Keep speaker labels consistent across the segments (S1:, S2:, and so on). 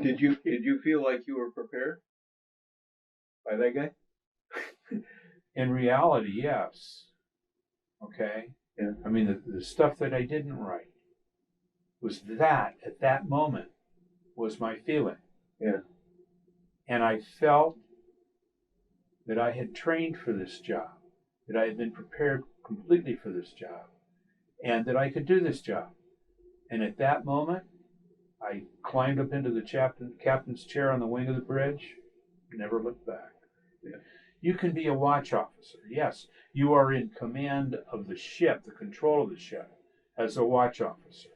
S1: Did you feel like you were prepared by that guy?
S2: In reality, yes. Okay?
S1: Yeah.
S2: I mean, the stuff that I didn't write was that, at that moment, was my feeling.
S1: Yeah.
S2: And I felt that I had trained for this job, that I had been prepared completely for this job, and that I could do this job. And at that moment, I climbed up into the captain's chair on the wing of the bridge, never looked back.
S1: Yeah.
S2: You can be a watch officer. Yes, you are in command of the ship, the control of the ship, as a watch officer.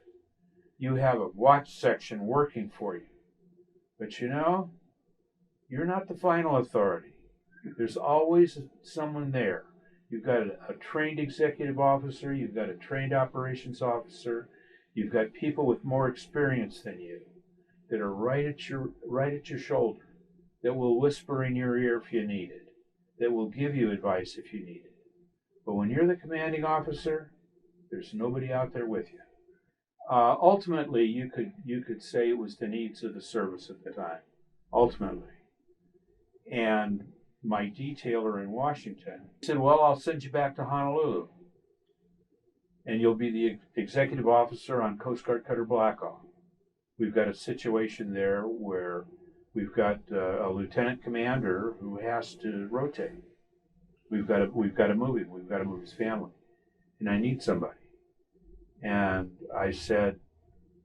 S2: You have a watch section working for you. But you know, you're not the final authority. There's always someone there. You've got a trained executive officer, you've got a trained operations officer, you've got people with more experience than you that are right at your shoulder, that will whisper in your ear if you need it, that will give you advice if you need it. But when you're the commanding officer, there's nobody out there with you. Ultimately, you could say it was the needs of the service at the time. Ultimately, and my detailer in Washington said, "Well, I'll send you back to Honolulu, and you'll be the executive officer on Coast Guard Cutter Blackhawk. We've got a situation there where we've got a lieutenant commander who has to rotate. We've got to move him. We've got to move his family, and I need somebody." And I said,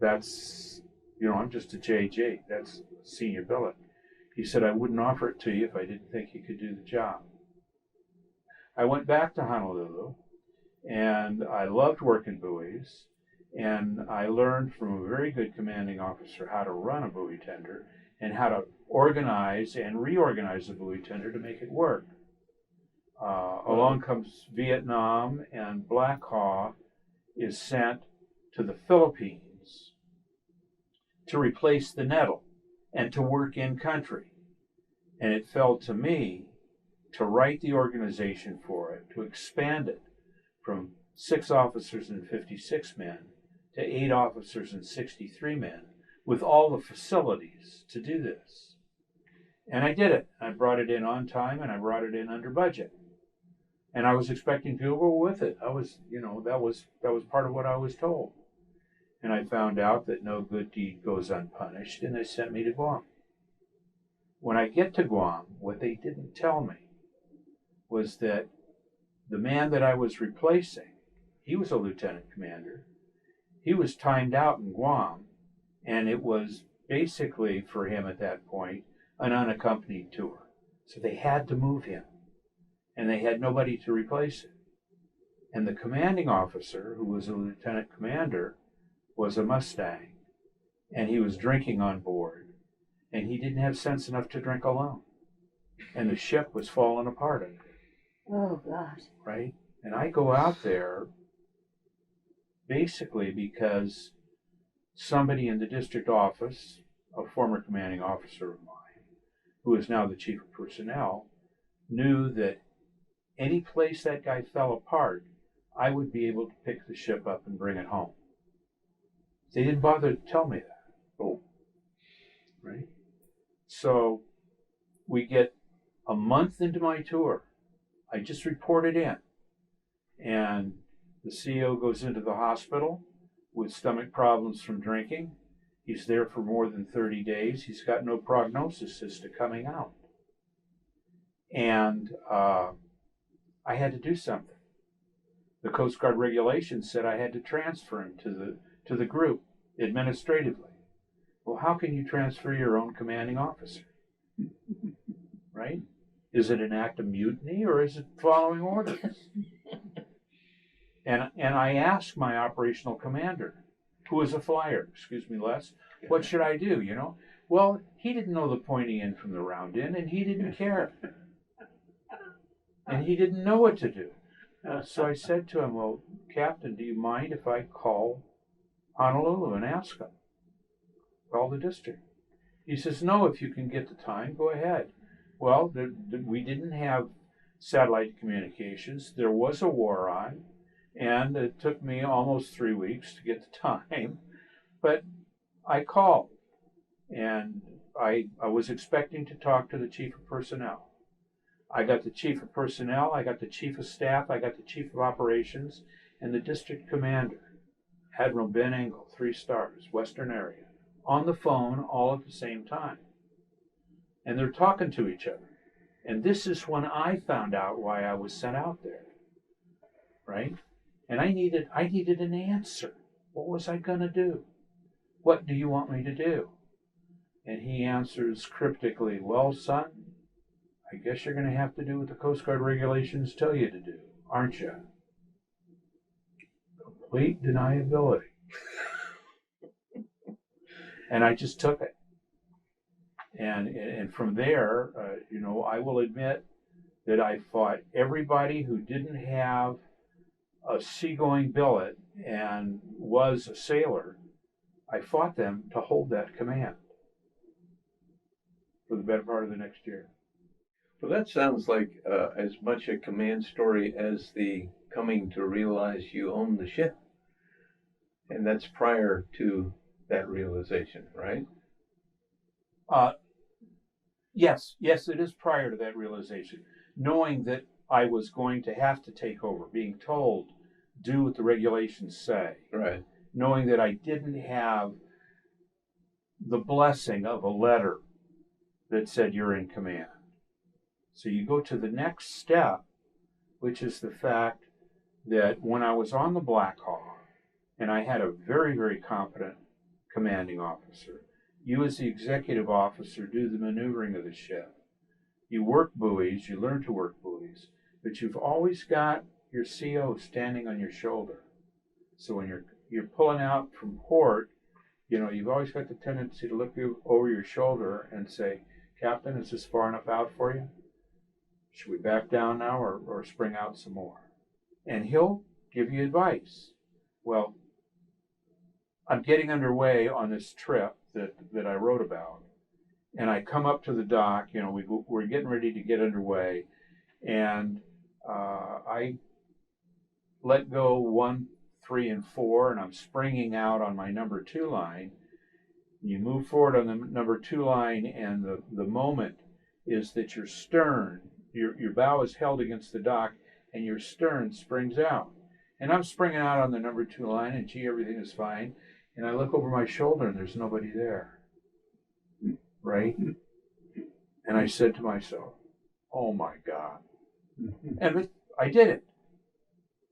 S2: "That's, I'm just a JJ. That's senior billet." He said, "I wouldn't offer it to you if I didn't think you could do the job." I went back to Honolulu, and I loved working buoys, and I learned from a very good commanding officer how to run a buoy tender and how to organize and reorganize a buoy tender to make it work. Along comes Vietnam, and Black Hawk is sent to the Philippines to replace the Nettle and to work in country. And it fell to me to write the organization for it, to expand it from 6 officers and 56 men to 8 officers and 63 men with all the facilities to do this. And I did it. I brought it in on time, and I brought it in under budget. And I was expecting to go with it. I was, that was part of what I was told. And I found out that no good deed goes unpunished, and they sent me to Guam. When I get to Guam, what they didn't tell me was that the man that I was replacing, he was a lieutenant commander. He was timed out in Guam, and it was basically, for him at that point, an unaccompanied tour. So they had to move him, and they had nobody to replace him. And the commanding officer, who was a lieutenant commander, was a Mustang, and he was drinking on board, and he didn't have sense enough to drink alone. And the ship was falling apart under it.
S3: Oh, God.
S2: Right? And I go out there basically because somebody in the district office, a former commanding officer of mine, who is now the chief of personnel, knew that any place that guy fell apart, I would be able to pick the ship up and bring it home. They didn't bother to tell me that. Oh. Right? So we get a month into my tour. I just reported in. And the CO goes into the hospital with stomach problems from drinking. He's there for more than 30 days. He's got no prognosis as to coming out. And I had to do something. The Coast Guard regulations said I had to transfer him to the group administratively. Well, how can you transfer your own commanding officer? Right? Is it an act of mutiny, or is it following orders? And I asked my operational commander, who is a flyer, excuse me, Les, what should I do, Well, he didn't know the pointy end from the round end, and he didn't care. And he didn't know what to do. So I said to him, well, Captain, do you mind if I call Honolulu and ask them? Call the district. He says, no, if you can get the time, go ahead. Well, we didn't have satellite communications. There was a war on, and it took me almost 3 weeks to get the time. But I called, and I was expecting to talk to the chief of personnel. I got the chief of personnel, I got the chief of staff, I got the chief of operations, and the district commander, Admiral Ben Engel, 3 stars, Western area, on the phone all at the same time. And they're talking to each other. And this is when I found out why I was sent out there, right? And I needed an answer. What was I going to do? What do you want me to do? And he answers cryptically, well, son, I guess you're going to have to do what the Coast Guard regulations tell you to do, aren't you? Complete deniability. And I just took it. And from there, I will admit that I fought everybody who didn't have a seagoing billet and was a sailor. I fought them to hold that command for the better part of the next year.
S1: Well, that sounds like as much a command story as the coming to realize you own the ship. And that's prior to that realization, right?
S2: Yes, it is prior to that realization. Knowing that I was going to have to take over, being told, do what the regulations say.
S1: Right.
S2: Knowing that I didn't have the blessing of a letter that said you're in command. So you go to the next step, which is the fact that when I was on the Black Hawk, and I had a very, very competent commanding officer, you as the executive officer do the maneuvering of the ship. You work buoys, you learn to work buoys, but you've always got your CO standing on your shoulder. So when you're pulling out from port, you've always got the tendency to look over your shoulder and say, Captain, is this far enough out for you? Should we back down now or spring out some more? And he'll give you advice. Well, I'm getting underway on this trip that I wrote about. And I come up to the dock, we're getting ready to get underway. And I let go 1, 3, and 4, and I'm springing out on my number 2 line. You move forward on the number 2 line, and the moment is that your stern, your bow is held against the dock, and your stern springs out. And I'm springing out on the number 2 line, and gee, everything is fine. And I look over my shoulder, and there's nobody there. Right? And I said to myself, oh my God. And I did it.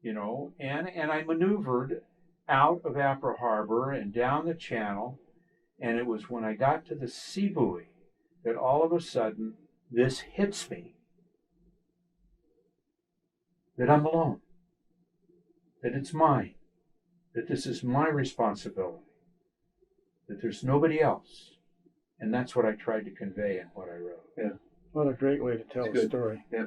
S2: And I maneuvered out of Apra Harbor and down the channel. And it was when I got to the sea buoy that all of a sudden this hits me. That I'm alone. That it's mine. That this is my responsibility. That there's nobody else. And that's what I tried to convey in what I wrote.
S1: Yeah.
S3: What a great way to tell a story.
S1: Yeah.